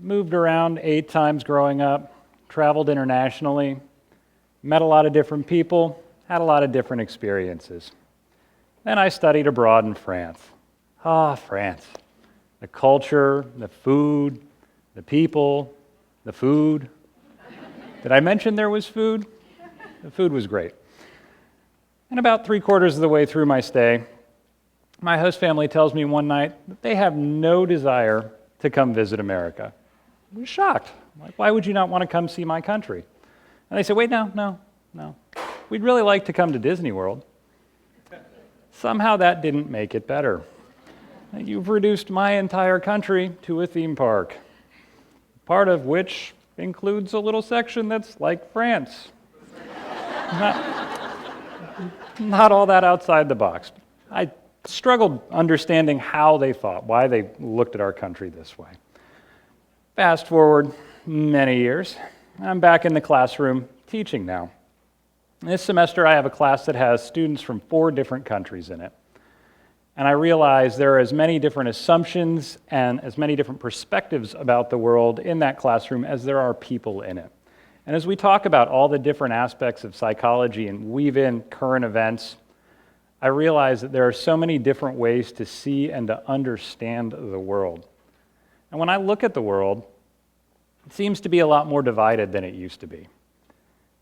Moved around 8 times growing up, traveled internationally, met a lot of different people, had a lot of different experiences. Then I studied abroad in France. France. The culture, the food, the people, the food. Did I mention there was food? The food was great. And about 3/4 of the way through my stay, my host family tells me one night that they have no desire to come visit America. I was shocked. Like, why would you not want to come see my country? And they said, wait, no. We'd really like to come to Disney World. Somehow that didn't make it better. You've reduced my entire country to a theme park, part of which includes a little section that's like France. Not all that outside the box. I struggled understanding how they thought, why they looked at our country this way. Fast forward many years, I'm back in the classroom teaching now. This semester I have a class that has students from 4 different countries in it. And I realize there are as many different assumptions and as many different perspectives about the world in that classroom as there are people in it. And as we talk about all the different aspects of psychology and weave in current events, I realize that there are so many different ways to see and to understand the world. And when I look at the world, it seems to be a lot more divided than it used to be.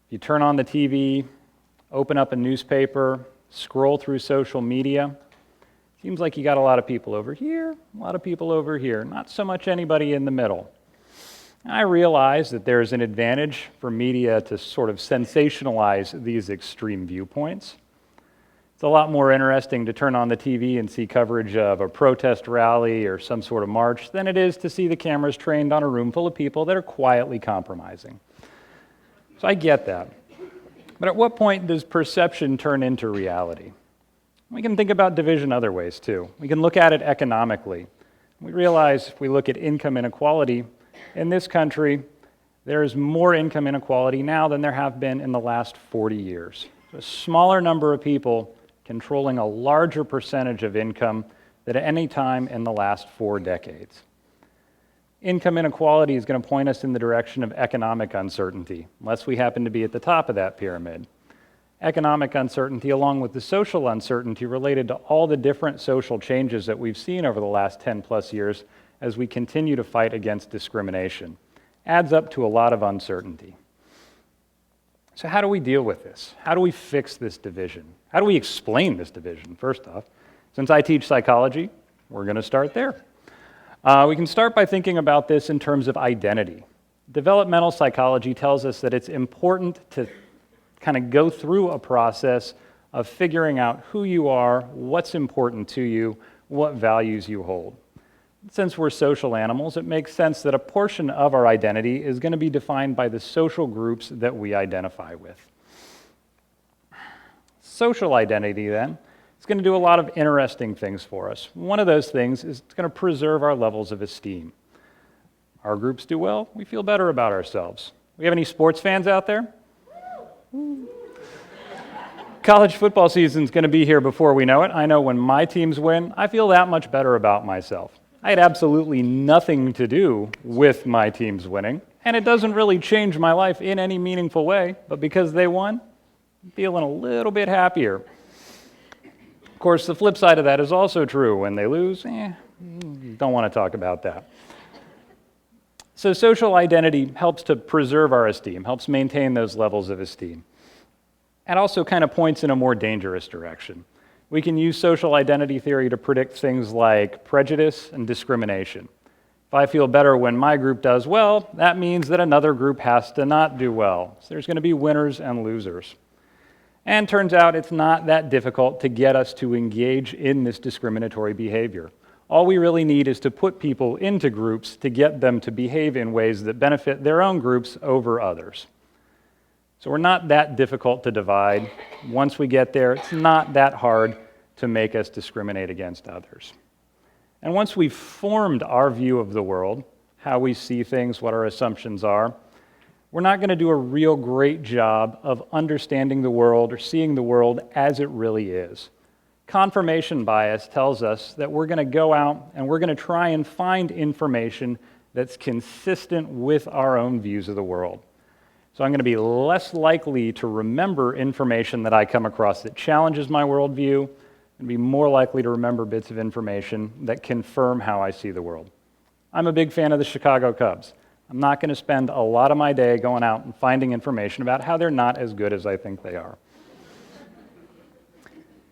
You turn on the TV, open up a newspaper, scroll through social media, seems like you got a lot of people over here, a lot of people over here, not so much anybody in the middle. And I realize that there's an advantage for media to sort of sensationalize these extreme viewpoints. It's a lot more interesting to turn on the TV and see coverage of a protest rally or some sort of march than it is to see the cameras trained on a room full of people that are quietly compromising. So I get that. But at what point does perception turn into reality? We can think about division other ways too. We can look at it economically. We realize if we look at income inequality, in this country, there is more income inequality now than there have been in the last 40 years. So a smaller number of people controlling a larger percentage of income than at any time in the last 4 decades. Income inequality is going to point us in the direction of economic uncertainty, unless we happen to be at the top of that pyramid. Economic uncertainty, along with the social uncertainty related to all the different social changes that we've seen over the last 10+ years as we continue to fight against discrimination, adds up to a lot of uncertainty. So how do we deal with this? How do we fix this division? How do we explain this division, first off? Since I teach psychology, we're going to start there. We can start by thinking about this in terms of identity. Developmental psychology tells us that it's important to kind of go through a process of figuring out who you are, what's important to you, what values you hold. Since we're social animals, it makes sense that a portion of our identity is going to be defined by the social groups that we identify with. Social identity, then, is going to do a lot of interesting things for us. One of those things is it's going to preserve our levels of esteem. Our groups do well, we feel better about ourselves. We have any sports fans out there? College football season's going to be here before we know it. I know when my teams win, I feel that much better about myself. I had absolutely nothing to do with my teams winning, and it doesn't really change my life in any meaningful way, but because they won, I'm feeling a little bit happier. Of course, the flip side of that is also true. When they lose, don't want to talk about that. So social identity helps to preserve our esteem, helps maintain those levels of esteem. It also kind of points in a more dangerous direction. We can use social identity theory to predict things like prejudice and discrimination. If I feel better when my group does well, that means that another group has to not do well. So there's going to be winners and losers. And turns out it's not that difficult to get us to engage in this discriminatory behavior. All we really need is to put people into groups to get them to behave in ways that benefit their own groups over others. So we're not that difficult to divide. Once we get there, it's not that hard to make us discriminate against others. And once we've formed our view of the world, how we see things, what our assumptions are, we're not going to do a real great job of understanding the world or seeing the world as it really is. Confirmation bias tells us that we're going to go out and we're going to try and find information that's consistent with our own views of the world. So I'm going to be less likely to remember information that I come across that challenges my worldview, and be more likely to remember bits of information that confirm how I see the world. I'm a big fan of the Chicago Cubs. I'm not going to spend a lot of my day going out and finding information about how they're not as good as I think they are.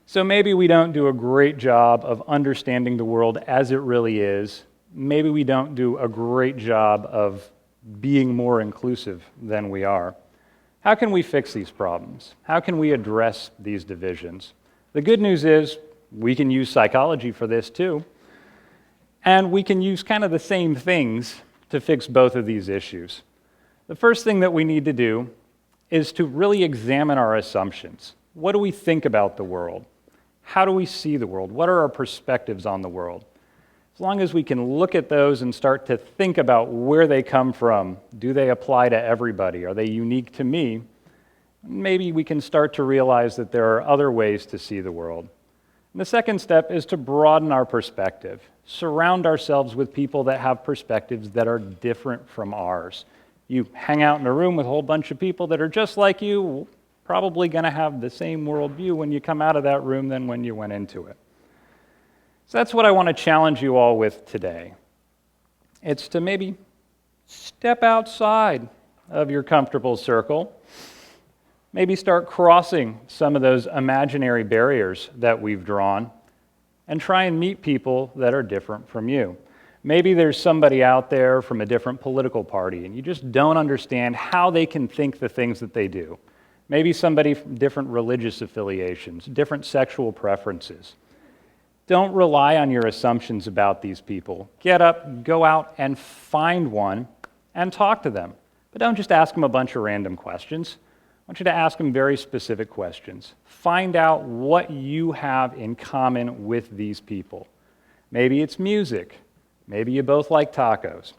So maybe we don't do a great job of understanding the world as it really is. Maybe we don't do a great job of being more inclusive than we are. How can we fix these problems? How can we address these divisions? The good news is we can use psychology for this too, and we can use kind of the same things to fix both of these issues. The first thing that we need to do is to really examine our assumptions. What do we think about the world? How do we see the world? What are our perspectives on the world? As long as we can look at those and start to think about where they come from, do they apply to everybody? Are they unique to me? Maybe we can start to realize that there are other ways to see the world. And the second step is to broaden our perspective. Surround ourselves with people that have perspectives that are different from ours. You hang out in a room with a whole bunch of people that are just like you, probably going to have the same worldview when you come out of that room than when you went into it. So that's what I want to challenge you all with today. It's to maybe step outside of your comfortable circle. Maybe start crossing some of those imaginary barriers that we've drawn and try and meet people that are different from you. Maybe there's somebody out there from a different political party and you just don't understand how they can think the things that they do. Maybe somebody from different religious affiliations, different sexual preferences. Don't rely on your assumptions about these people. Get up, go out and find one and talk to them. But don't just ask them a bunch of random questions. I want you to ask them very specific questions. Find out what you have in common with these people. Maybe it's music. Maybe you both like tacos.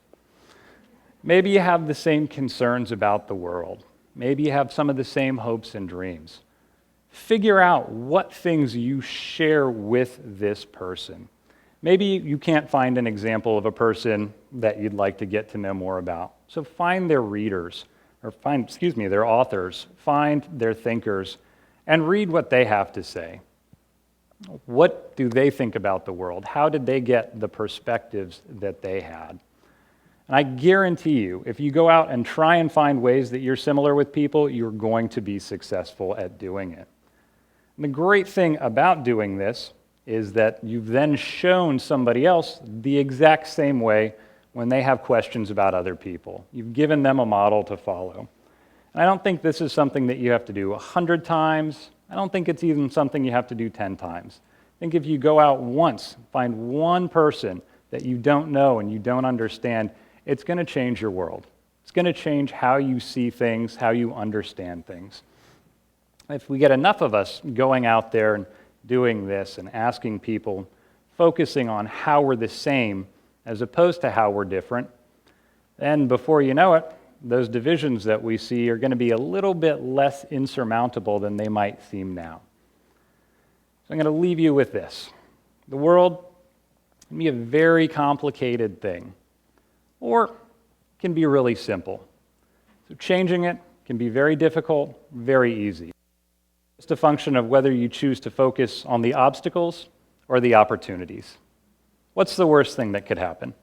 Maybe you have the same concerns about the world. Maybe you have some of the same hopes and dreams. Figure out what things you share with this person. Maybe you can't find an example of a person that you'd like to get to know more about. So find their readers, or find their authors, find their thinkers, and read what they have to say. What do they think about the world? How did they get the perspectives that they had? And I guarantee you, if you go out and try and find ways that you're similar with people, you're going to be successful at doing it. And the great thing about doing this is that you've then shown somebody else the exact same way when they have questions about other people. You've given them a model to follow. And I don't think this is something that you have to do 100 times. I don't think it's even something you have to do 10 times. I think if you go out once, find one person that you don't know and you don't understand, it's going to change your world. It's going to change how you see things, how you understand things. If we get enough of us going out there and doing this and asking people, focusing on how we're the same as opposed to how we're different, then before you know it, those divisions that we see are going to be a little bit less insurmountable than they might seem now. So I'm going to leave you with this. The world can be a very complicated thing, or it can be really simple. So changing it can be very difficult, very easy. It's a function of whether you choose to focus on the obstacles or the opportunities. What's the worst thing that could happen?